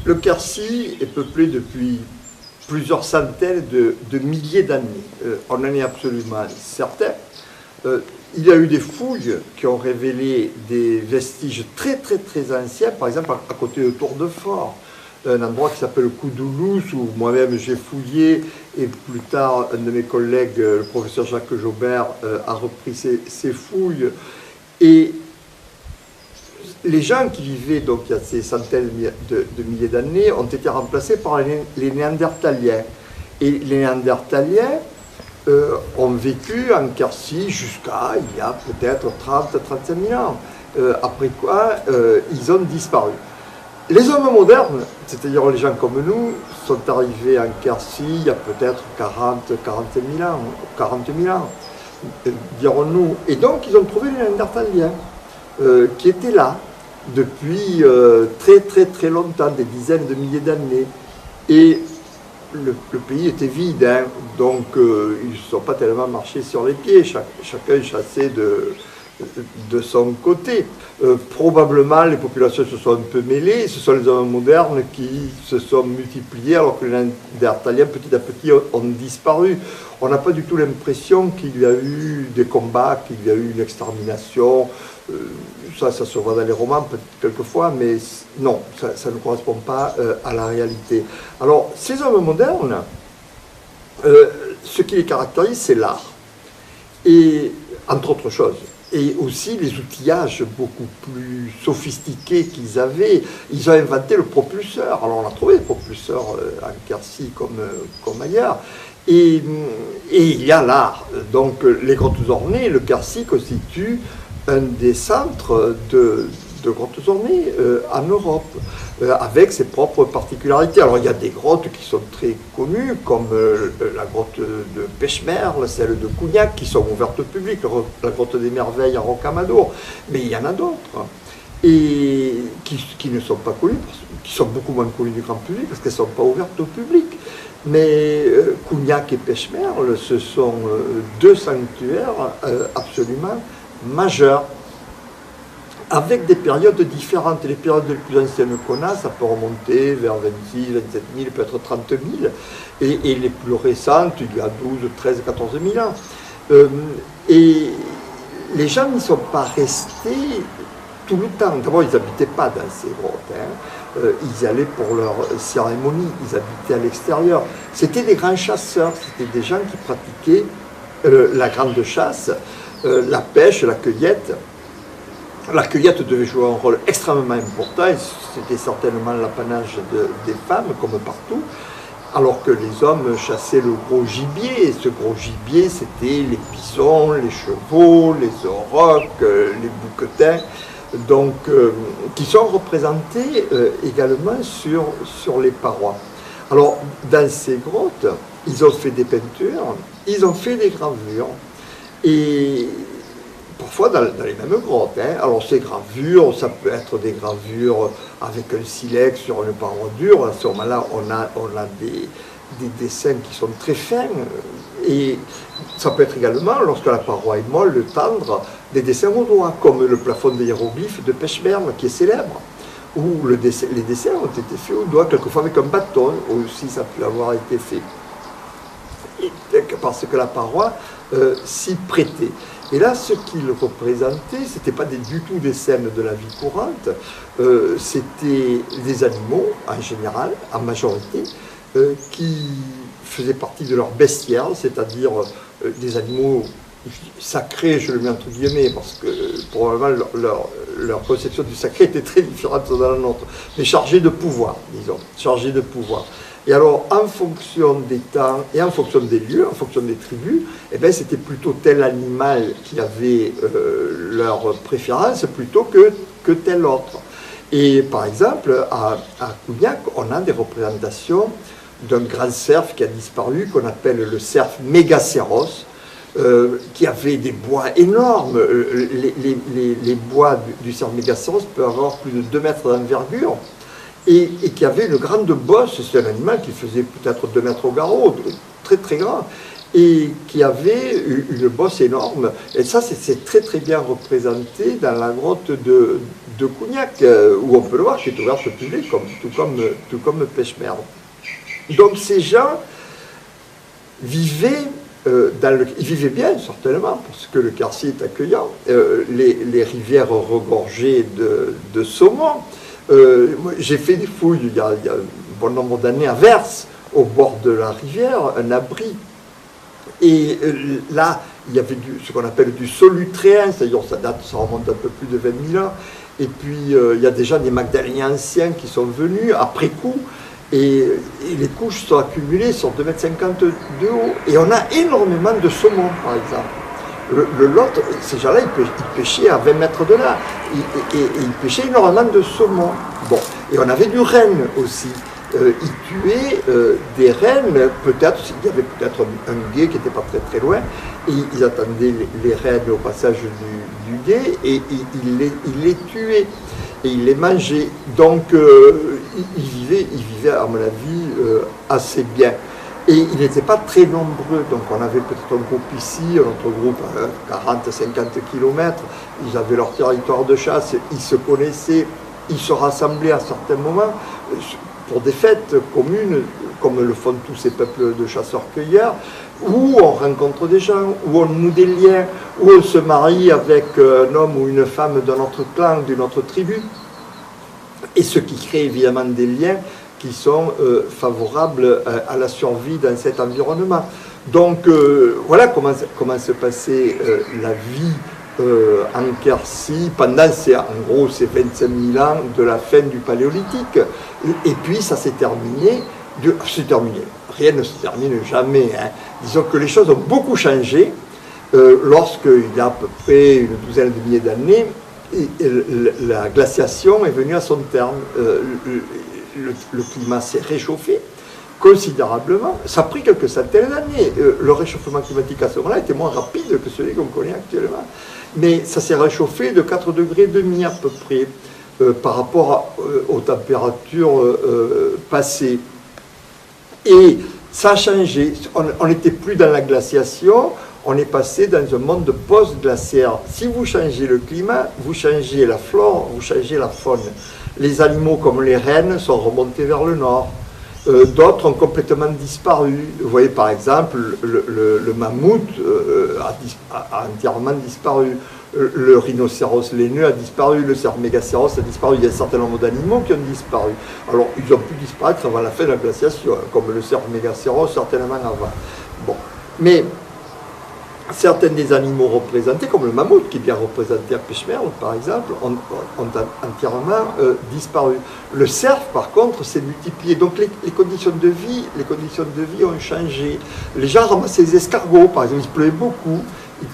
Le Quercy est peuplé depuis plusieurs centaines de milliers d'années. On en est absolument certain. Il y a eu des fouilles qui ont révélé des vestiges très très très anciens, par exemple à côté de Tour-de-Fort, un endroit qui s'appelle Coudoulouse, où moi-même j'ai fouillé, et plus tard un de mes collègues, le professeur Jacques Jaubert, a repris ces fouilles. Et les gens qui vivaient donc il y a ces centaines de milliers d'années ont été remplacés par les Néandertaliens. Et les Néandertaliens ont vécu en Quercy jusqu'à il y a peut-être 30-35 000 ans. Après quoi, ils ont disparu. Les hommes modernes, c'est-à-dire les gens comme nous, sont arrivés en Quercy il y a peut-être 40 000 ans, 40 000 ans, dirons-nous. Et donc ils ont trouvé les Néandertaliens qui étaient là depuis très très très longtemps, des dizaines de milliers d'années. Et le pays était vide, hein, donc ils ne sont pas tellement marchés sur les pieds, chacun chassait de son côté. Probablement les populations se sont un peu mêlées, ce sont les hommes modernes qui se sont multipliés alors que les Néandertaliens petit à petit ont disparu. On n'a pas du tout l'impression qu'il y a eu des combats, qu'il y a eu une extermination. Ça se voit dans les romans quelquefois, mais non, ça ne correspond pas à la réalité. Alors, ces hommes modernes, ce qui les caractérise, c'est l'art. Et, entre autres choses, et aussi les outillages beaucoup plus sophistiqués qu'ils avaient. Ils ont inventé le propulseur. Alors, on a trouvé le propulseur en Quercy comme ailleurs. Et il y a l'art. Donc, les grottes ornées, le Quercy constitue un des centres de grottes ornées en Europe, avec ses propres particularités. Alors il y a des grottes qui sont très connues, comme la grotte de Pechmerle, celle de Cougnac, qui sont ouvertes au public, la grotte des Merveilles à Rocamadour, mais il y en a d'autres, et qui ne sont pas connues, qui sont beaucoup moins connues du grand public, parce qu'elles ne sont pas ouvertes au public. Mais Cougnac et Pechmerle, ce sont deux sanctuaires absolument majeurs, avec des périodes différentes. Les périodes les plus anciennes qu'on a, ça peut remonter vers 26, 27 000, peut-être 30 000, et les plus récentes, il y a 12, 13, 14 000 ans. Et les gens n'y sont pas restés tout le temps. D'abord, ils n'habitaient pas dans ces grottes, hein. Ils y allaient pour leur cérémonie, ils habitaient à l'extérieur. C'était des grands chasseurs, c'était des gens qui pratiquaient la grande chasse, la pêche, la cueillette. La cueillette devait jouer un rôle extrêmement important, et c'était certainement l'apanage des femmes, comme partout, alors que les hommes chassaient le gros gibier, et ce gros gibier, c'était les bisons, les chevaux, les aurochs, les bouquetins, donc, qui sont représentés également sur les parois. Alors, dans ces grottes, ils ont fait des peintures, ils ont fait des gravures, et parfois dans les mêmes grottes, hein. Alors ces gravures, ça peut être des gravures avec un silex sur une paroi dure. À ce moment-là, on a des dessins qui sont très fins. Et ça peut être également, lorsque la paroi est molle, tendre, des dessins au doigt, comme le plafond des hiéroglyphes de Pechmerle, qui est célèbre, où les dessins ont été faits au doigt, quelquefois avec un bâton, aussi ça peut avoir été fait. Parce que la paroi s'y prêtait. Et là, ce qu'il représentait, ce n'était pas du tout des scènes de la vie courante, c'était des animaux, en général, en majorité, qui faisaient partie de leur bestiaire, c'est-à-dire des animaux sacrés, je le mets entre guillemets, parce que probablement leur conception du sacré était très différente de la nôtre, mais chargés de pouvoir, disons, chargés de pouvoir. Et alors, en fonction des temps et en fonction des lieux, en fonction des tribus, eh bien, c'était plutôt tel animal qui avait leur préférence plutôt que tel autre. Et par exemple, à Cougnac, on a des représentations d'un grand cerf qui a disparu, qu'on appelle le cerf mégacéros, qui avait des bois énormes. Les bois du cerf mégacéros peuvent avoir plus de 2 mètres d'envergure. Et qui avait une grande bosse, c'est un animal qui faisait peut-être 2 mètres au garrot, très très grand, et qui avait une bosse énorme. Et ça, c'est très très bien représenté dans la grotte de de Cougnac, où on peut le voir, qui est ouverte au public, tout comme Pêche-Merde. Donc ces gens vivaient, ils vivaient bien, certainement, parce que le quartier est accueillant, les rivières regorgeaient de saumon. J'ai fait des fouilles il y a un bon nombre d'années à Vers, au bord de la rivière, un abri. Et là, il y avait ce qu'on appelle du solutréen, c'est-à-dire ça remonte un peu plus de 20 000 ans. Et puis, il y a déjà des Magdaléniens anciens qui sont venus après coup. Et les couches sont accumulées sur 2,50 m de haut. Et on a énormément de saumon, par exemple. Le Lot, ces gens-là, ils pêchaient à 20 mètres de là. Et ils pêchaient énormément de saumon. Bon. Et on avait du renne aussi. Ils tuaient des rennes, peut-être, il y avait peut-être un gué qui n'était pas très très loin, et ils attendaient les rennes au passage du gué, et ils les tuaient, et ils les mangeaient. Donc ils vivaient à mon avis assez bien. Et ils n'étaient pas très nombreux, donc on avait peut-être un groupe ici, un autre groupe à 40-50 km, ils avaient leur territoire de chasse, ils se connaissaient, ils se rassemblaient à certains moments, pour des fêtes communes, comme le font tous ces peuples de chasseurs-cueilleurs, où on rencontre des gens, où on noue des liens, où on se marie avec un homme ou une femme d'un autre clan, d'une autre tribu, et ce qui crée évidemment des liens qui sont favorables à la survie dans cet environnement. Donc voilà comment se passait la vie en Quercy pendant en gros ces 25 000 ans de la fin du Paléolithique. Et puis ça s'est terminé. Rien ne se termine jamais. Hein. Disons que les choses ont beaucoup changé lorsqu'il y a à peu près une douzaine de milliers d'années, la glaciation est venue à son terme. Le climat s'est réchauffé considérablement. Ça a pris quelques centaines d'années. Le réchauffement climatique à ce moment-là était moins rapide que celui qu'on connaît actuellement. Mais ça s'est réchauffé de 4,5 degrés à peu près par rapport aux températures passées. Et ça a changé. On n'était plus dans la glaciation, on est passé dans un monde post-glaciaire. Si vous changez le climat, vous changez la flore, vous changez la faune. Les animaux comme les rennes sont remontés vers le nord. D'autres ont complètement disparu. Vous voyez par exemple, le mammouth a entièrement disparu. Le rhinocéros laineux a disparu, le cerf mégacéros a disparu. Il y a un certain nombre d'animaux qui ont disparu. Alors, ils ont pu disparaître avant la fin de la glaciation, comme le cerf mégacéros, certainement avant. Bon. Mais certains des animaux représentés, comme le mammouth, qui est bien représenté à Pêche-Merde, par exemple, ont entièrement disparu. Le cerf, par contre, s'est multiplié. Donc les conditions de vie ont changé. Les gens ramassaient des escargots, par exemple, il pleuvait beaucoup.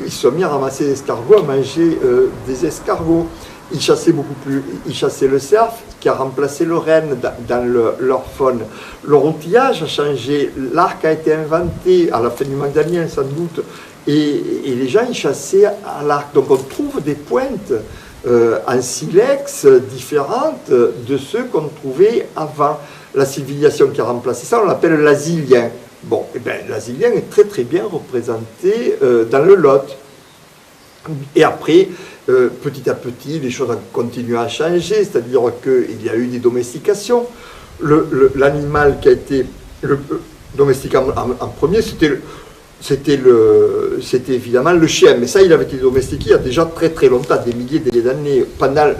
Ils se sont mis à ramasser des escargots, à manger des escargots. Ils chassaient beaucoup plus. Ils chassaient le cerf, qui a remplacé le renne dans leur faune. Leur outillage a changé. L'arc a été inventé à la fin du Magdalien, sans doute. Et les gens, ils chassaient à l'arc. Donc on trouve des pointes en silex différentes de ceux qu'on trouvait avant. La civilisation qui a remplacé ça, on l'appelle l'asilien. Bon, eh bien, l'asilien est très très bien représenté dans le Lot. Et après, petit à petit, les choses ont continué à changer, c'est-à-dire qu'il y a eu des domestications. L'animal qui a été domestiqué en premier, c'était évidemment le chien, mais ça, il avait été domestiqué il y a déjà très très longtemps, des milliers d'années, pendant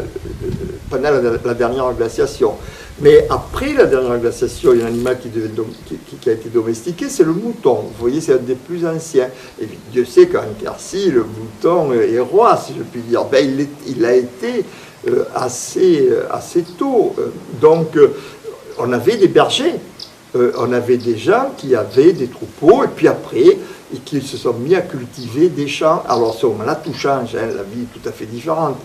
la dernière glaciation. Mais après la dernière glaciation, il y a un animal qui a été domestiqué, c'est le mouton. Vous voyez, c'est un des plus anciens. Et Dieu sait qu'en Quercy, le mouton est roi, si je puis dire. Ben, il a été assez tôt. Donc, on avait des bergers. On avait des gens qui avaient des troupeaux, et puis après, et qui se sont mis à cultiver des champs. Alors, à ce moment-là, tout change, hein, la vie est tout à fait différente.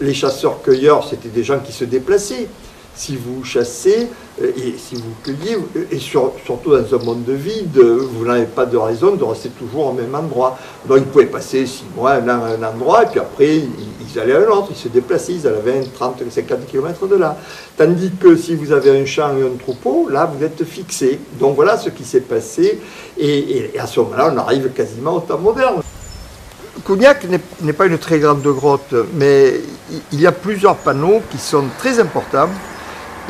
Les chasseurs-cueilleurs, c'était des gens qui se déplaçaient. Si vous chassez et si vous cueillez, et surtout dans un monde de vide, vous n'avez pas de raison de rester toujours au même endroit. Donc ils pouvaient passer 6 mois à un endroit, et puis après ils allaient à un autre, ils se déplaçaient, ils allaient 20, 30, 50 km de là. Tandis que si vous avez un champ et un troupeau, là vous êtes fixé. Donc voilà ce qui s'est passé, et à ce moment-là on arrive quasiment au temps moderne. Cougnac n'est pas une très grande grotte, mais il y a plusieurs panneaux qui sont très importants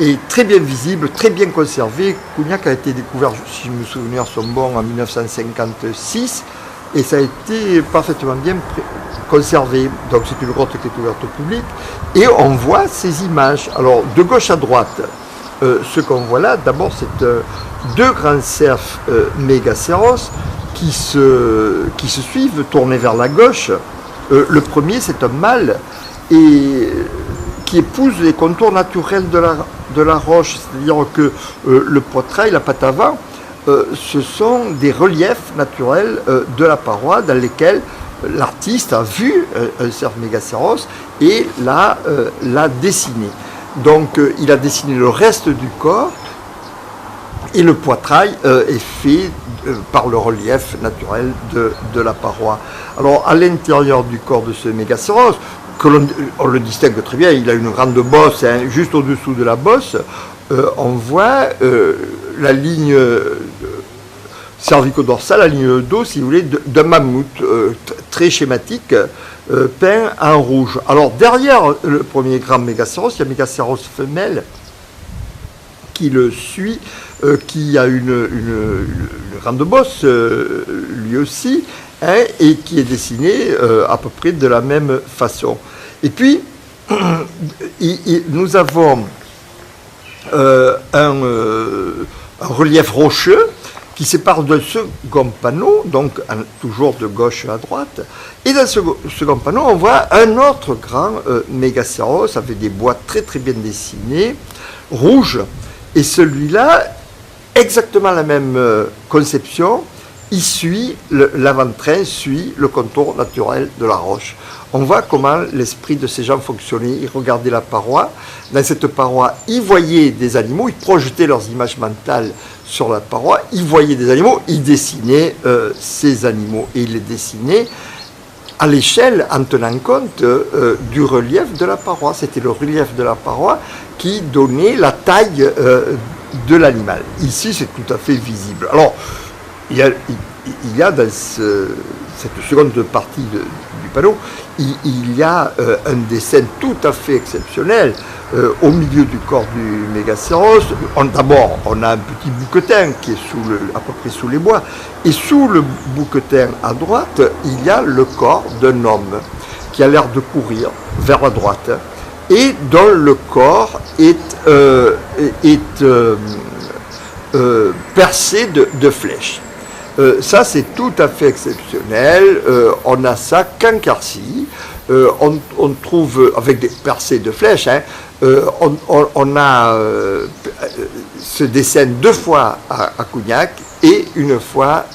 et très bien visibles, très bien conservés. Cougnac a été découvert, si mes souvenirs sont bons, en 1956 et ça a été parfaitement bien conservé. Donc c'est une grotte qui est ouverte au public et on voit ces images. Alors de gauche à droite, ce qu'on voit là, d'abord c'est deux grands cerfs mégacéros qui se suivent, tournés vers la gauche. Le premier, c'est un mâle et qui épouse les contours naturels de la roche, c'est-à-dire que le poitrail, la patte avant, ce sont des reliefs naturels de la paroi dans lesquels l'artiste a vu un cerf mégacéros et l'a dessiné. Donc il a dessiné le reste du corps et le poitrail est fait par le relief naturel de la paroi. Alors à l'intérieur du corps de ce mégacéros, on le distingue très bien, il a une grande bosse, hein, juste au-dessous de la bosse, on voit la ligne cervico-dorsale, la ligne de dos, si vous voulez, d'un mammouth, très schématique, peint en rouge. Alors derrière le premier grand mégacéros, il y a un mégacéros femelle qui le suit, qui a une grande bosse, lui aussi, hein, et qui est dessiné à peu près de la même façon. Et puis, nous avons un relief rocheux qui sépare d'un second panneau, donc toujours de gauche à droite. Et dans ce second panneau, on voit un autre grand mégacéros avec des bois très très bien dessinés, rouges. Et celui-là, exactement la même conception, il suit, l'avant-train suit le contour naturel de la roche. On voit comment l'esprit de ces gens fonctionnait. Ils regardaient la paroi. Dans cette paroi, ils voyaient des animaux, ils projetaient leurs images mentales sur la paroi, ils voyaient des animaux, ils dessinaient ces animaux. Et ils les dessinaient à l'échelle en tenant compte du relief de la paroi. C'était le relief de la paroi qui donnait la taille de l'animal. Ici, c'est tout à fait visible. Alors, il y a dans cette seconde partie du panneau, il y a un dessin tout à fait exceptionnel au milieu du corps du mégacéros. D'abord, on a un petit bouquetin qui est à peu près sous les bois, et sous le bouquetin à droite, il y a le corps d'un homme qui a l'air de courir vers la droite et dont le corps est percé de flèches. Ça, c'est tout à fait exceptionnel. On a ça qu'en Quercy. On trouve, avec des percées de flèches, hein, on a ce dessin 2 fois à Cougnac et 1 fois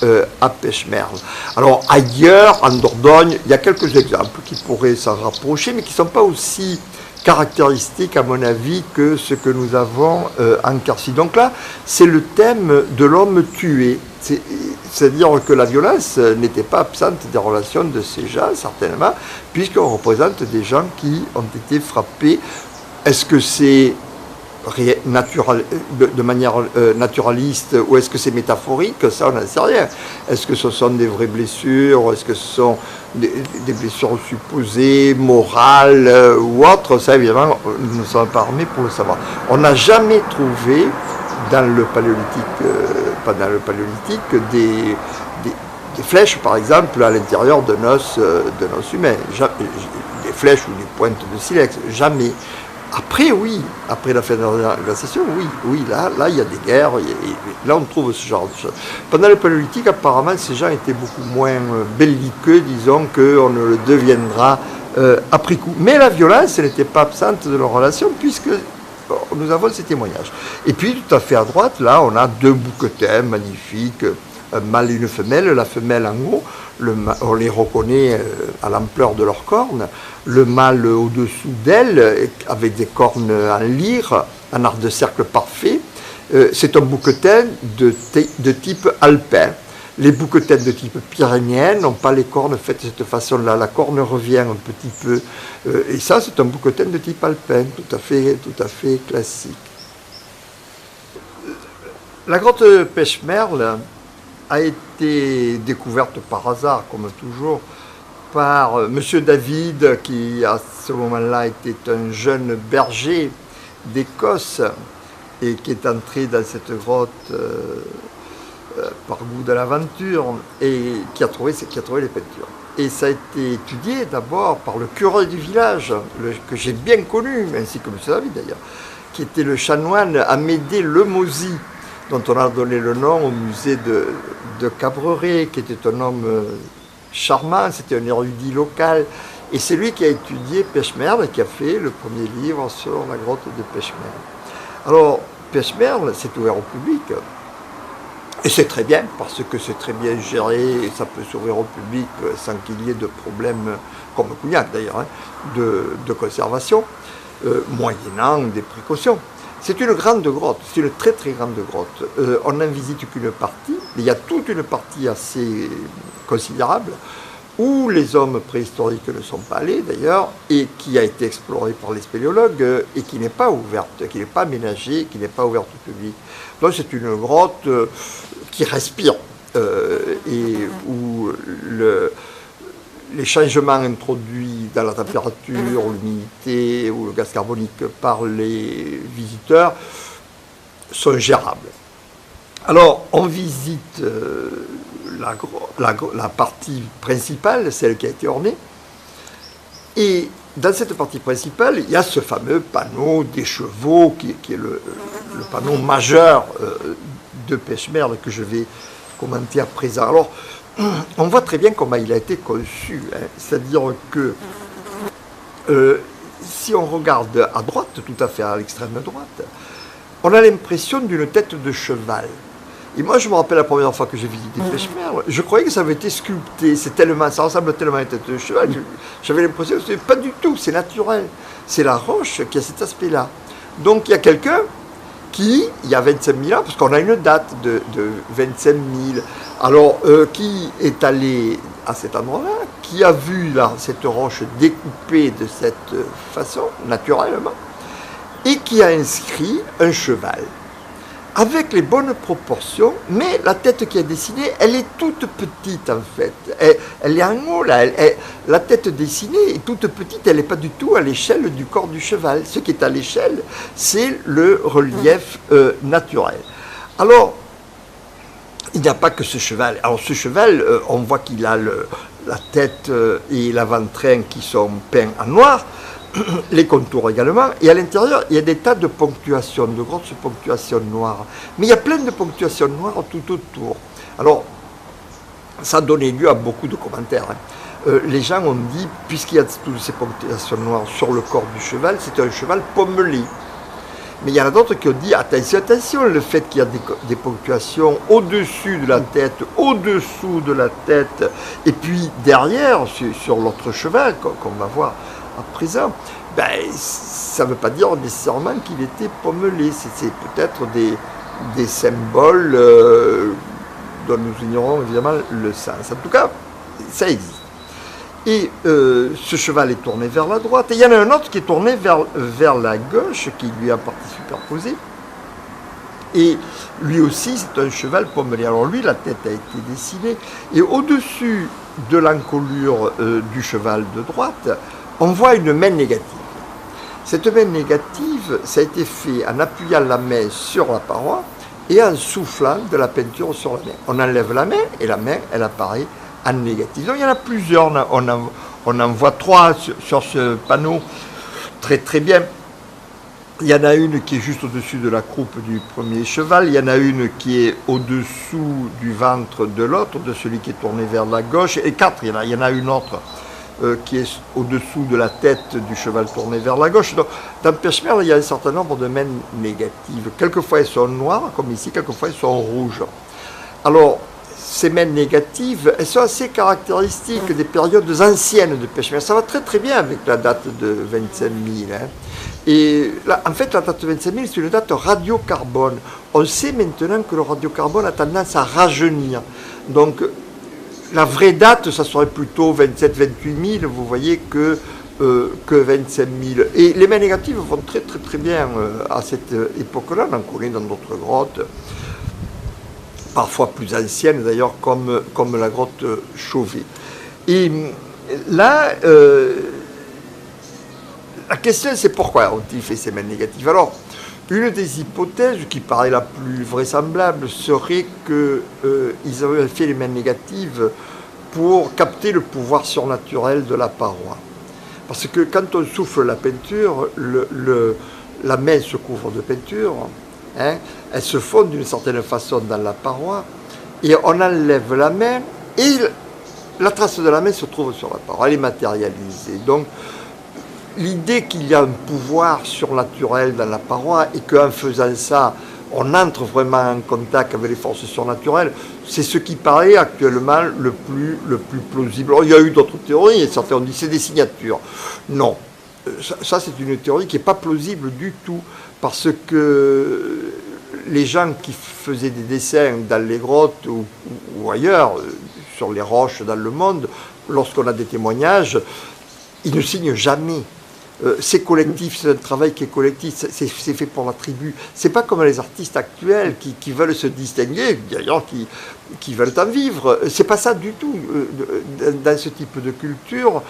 à Pechmerle. Alors ailleurs, en Dordogne, il y a quelques exemples qui pourraient s'en rapprocher, mais qui ne sont pas aussi caractéristiques, à mon avis, que ce que nous avons en Quercy. Donc là, c'est le thème de l'homme tué. C'est-à-dire que la violence n'était pas absente des relations de ces gens, certainement, puisqu'on représente des gens qui ont été frappés. Est-ce que c'est de manière naturaliste ou est-ce que c'est métaphorique? Ça, on n'en sait rien. Est-ce que ce sont des vraies blessures? Est-ce que ce sont des blessures supposées, morales ou autres? Ça, évidemment, nous ne sommes pas armés pour le savoir. On n'a jamais trouvé dans le paléolithique, pendant le paléolithique, des flèches, par exemple, à l'intérieur d'un os humain. Des flèches ou des pointes de silex, jamais. Après, oui, après la fin de la glaciation, oui, là, il y a des guerres, là, on trouve ce genre de choses. Pendant le paléolithique, apparemment, ces gens étaient beaucoup moins belliqueux, disons, qu'on ne le deviendra après coup. Mais la violence, elle n'était pas absente de leur relation, puisque nous avons ces témoignages. Et puis, tout à fait à droite, là, on a 2 bouquetins magnifiques, un mâle et une femelle. La femelle en haut, on les reconnaît à l'ampleur de leurs cornes. Le mâle au-dessous d'elle, avec des cornes en lyre, en arc de cercle parfait. C'est un bouquetin de type alpin. Les bouquetins de type pyrénéen n'ont pas les cornes faites de cette façon-là. La corne revient un petit peu. Et ça, c'est un bouquetin de type alpin, tout à fait classique. La grotte Pechmerle a été découverte par hasard, comme toujours, par Monsieur David, qui à ce moment-là était un jeune berger d'Écosse et qui est entré dans cette grotte par goût de l'aventure et qui a trouvé les peintures. Et ça a été étudié d'abord par le curé du village, que j'ai bien connu, ainsi que M. David d'ailleurs, qui était le chanoine Amédée Lemosy, dont on a donné le nom au musée de Cabreret, qui était un homme charmant, c'était un érudit local. Et c'est lui qui a étudié Pechmerle et qui a fait le premier livre sur la grotte de Pechmerle. Alors, Pechmerle, c'est ouvert au public. Et c'est très bien, parce que c'est très bien géré, et ça peut s'ouvrir au public sans qu'il y ait de problème, comme Cougnac d'ailleurs, hein, de conservation, moyennant des précautions. C'est une grande grotte, c'est une très très grande grotte. On n'en visite qu'une partie, il y a toute une partie assez considérable, où les hommes préhistoriques ne sont pas allés d'ailleurs, et qui a été explorée par les spéléologues, et qui n'est pas ouverte, qui n'est pas aménagée, qui n'est pas ouverte au public. Donc c'est une grotte qui respire, et où les changements introduits dans la température, l'humidité ou le gaz carbonique par les visiteurs sont gérables. Alors on visite la partie principale, celle qui a été ornée, et dans cette partie principale, il y a ce fameux panneau des chevaux qui est le panneau majeur de Pechmerle que je vais commenter à présent. Alors, on voit très bien comment il a été conçu, hein. C'est-à-dire que si on regarde à droite, tout à fait à l'extrême droite, on a l'impression d'une tête de cheval. Et moi, je me rappelle la première fois que j'ai visité Pechmerle, je croyais que ça avait été sculpté. Ça ressemble tellement à une tête de cheval. J'avais l'impression que pas du tout, c'est naturel. C'est la roche qui a cet aspect-là. Donc, il y a quelqu'un qui, il y a 25 000 ans, parce qu'on a une date de 25 000, alors qui est allé à cet endroit-là, qui a vu là, cette roche découpée de cette façon, naturellement, et qui a inscrit un cheval avec les bonnes proportions, mais la tête qui est dessinée, elle est toute petite en fait. Elle est en haut là, la tête dessinée est toute petite, elle n'est pas du tout à l'échelle du corps du cheval. Ce qui est à l'échelle, c'est le relief naturel. Alors, il n'y a pas que ce cheval. Alors ce cheval, on voit qu'il a la tête et l'avant-train qui sont peints en noir, les contours également, et à l'intérieur, il y a des tas de ponctuations, de grosses ponctuations noires. Mais il y a plein de ponctuations noires tout autour. Alors, ça a donné lieu à beaucoup de commentaires, hein. Les gens ont dit, puisqu'il y a toutes ces ponctuations noires sur le corps du cheval, c'est un cheval pommelé. Mais il y en a d'autres qui ont dit, attention, attention, le fait qu'il y a des ponctuations au-dessus de la tête, au-dessous de la tête, et puis derrière, sur l'autre cheval, qu'on va voir à présent, ben, ça ne veut pas dire nécessairement qu'il était pommelé. C'est peut-être des symboles dont nous ignorons évidemment le sens. En tout cas, ça existe. Et ce cheval est tourné vers la droite. Et il y en a un autre qui est tourné vers la gauche, qui lui est en partie superposé. Et lui aussi, c'est un cheval pommelé. Alors lui, la tête a été dessinée. Et au-dessus de l'encolure du cheval de droite, on voit une main négative. Cette main négative, ça a été fait en appuyant la main sur la paroi et en soufflant de la peinture sur la main. On enlève la main et la main, elle apparaît en négative. Donc il y en a plusieurs, on en voit 3 sur ce panneau, très très bien. Il y en a une qui est juste au-dessus de la croupe du premier cheval, il y en a une qui est au-dessous du ventre de l'autre, de celui qui est tourné vers la gauche, et 4, il y en a une autre qui est au-dessut de la tête du cheval tourné vers la gauche. Donc, dans Pechmerle, il y a un certain nombre de mains négatives. Quelquefois, elles sont noires, comme ici, quelquefois, elles sont rouges. Alors, ces mains négatives, elles sont assez caractéristiques des périodes anciennes de Pechmerle. Ça va très très bien avec la date de 25 000. Hein. Et là, en fait, la date de 25 000, c'est une date radiocarbone. On sait maintenant que le radiocarbone a tendance à rajeunir. Donc, la vraie date, ça serait plutôt 27 28 000, vous voyez, que 25 000. Et les mains négatives vont très très très bien à cette époque-là. On en connaît dans d'autres grottes, parfois plus anciennes d'ailleurs, comme la grotte Chauvet. Et là, la question c'est pourquoi ont-ils fait ces mains négatives? Alors, une des hypothèses qui paraît la plus vraisemblable serait qu'ils avaient fait les mains négatives pour capter le pouvoir surnaturel de la paroi. Parce que quand on souffle la peinture, la main se couvre de peinture, hein, elle se fond d'une certaine façon dans la paroi, et on enlève la main, et la trace de la main se trouve sur la paroi, elle est matérialisée. Donc, l'idée qu'il y a un pouvoir surnaturel dans la paroi, et qu'en faisant ça, on entre vraiment en contact avec les forces surnaturelles, c'est ce qui paraît actuellement le plus plausible. Alors, il y a eu d'autres théories, et certains ont dit c'est des signatures. Non, ça c'est une théorie qui n'est pas plausible du tout, parce que les gens qui faisaient des dessins dans les grottes ou ailleurs, sur les roches dans le monde, lorsqu'on a des témoignages, ils ne signent jamais. C'est collectif, c'est un travail qui est collectif, c'est fait pour la tribu. C'est pas comme les artistes actuels qui veulent se distinguer, d'ailleurs qui veulent en vivre. C'est pas ça du tout. Dans ce type de culture,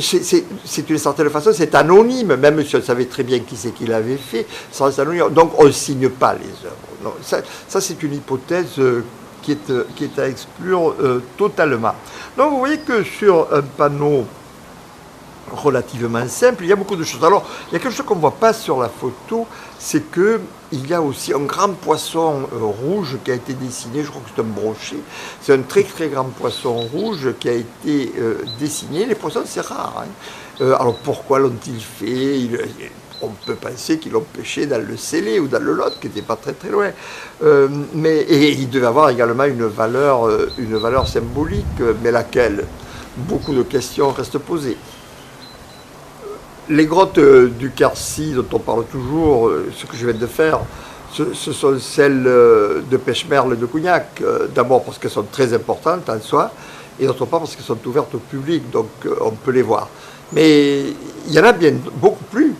c'est d'une certaine façon, c'est anonyme, même si on savait très bien qui c'est qui l'avait fait, ça reste anonyme. Donc on ne signe pas les œuvres. Non, ça c'est une hypothèse qui est à exclure totalement. Donc vous voyez que sur un panneau relativement simple, il y a beaucoup de choses. Alors, il y a quelque chose qu'on ne voit pas sur la photo, c'est qu'il y a aussi un grand poisson rouge qui a été dessiné, je crois que c'est un brochet, c'est un très très grand poisson rouge qui a été dessiné. Les poissons, c'est rare. Hein. Alors, pourquoi l'ont-ils fait? On peut penser qu'ils l'ont pêché dans le Célé ou dans le Lot, qui n'était pas très très loin. Et il devait avoir également une valeur symbolique, mais laquelle? Beaucoup de questions restent posées. Les grottes du Quercy, dont on parle toujours, ce que je viens de faire, ce sont celles de Pêche-Merle et de Cougnac. D'abord parce qu'elles sont très importantes en soi, et d'autre part parce qu'elles sont ouvertes au public, donc on peut les voir. Mais il y en a bien beaucoup plus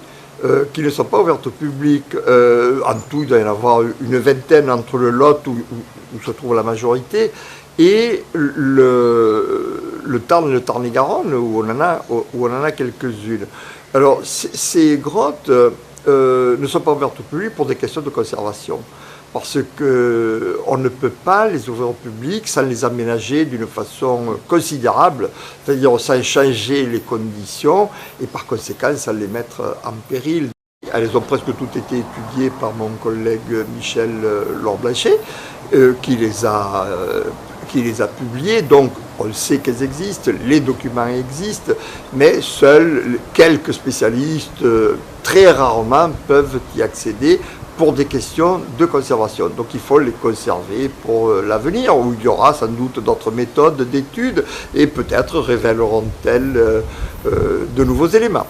qui ne sont pas ouvertes au public. En tout, il doit y en avoir une vingtaine entre le Lot où se trouve la majorité, et le Tarn et le Tarn-et-Garonne, où on en a quelques-unes. Alors, ces grottes ne sont pas ouvertes au public pour des questions de conservation, parce qu'on ne peut pas les ouvrir au public sans les aménager d'une façon considérable, c'est-à-dire sans changer les conditions, et par conséquent sans les mettre en péril. Elles ont presque toutes été étudiées par mon collègue Michel Laure-Blanchet, qui les a publiées, donc on sait qu'elles existent, les documents existent, mais seuls quelques spécialistes, très rarement, peuvent y accéder pour des questions de conservation. Donc il faut les conserver pour l'avenir, où il y aura sans doute d'autres méthodes d'études, et peut-être révéleront-elles de nouveaux éléments.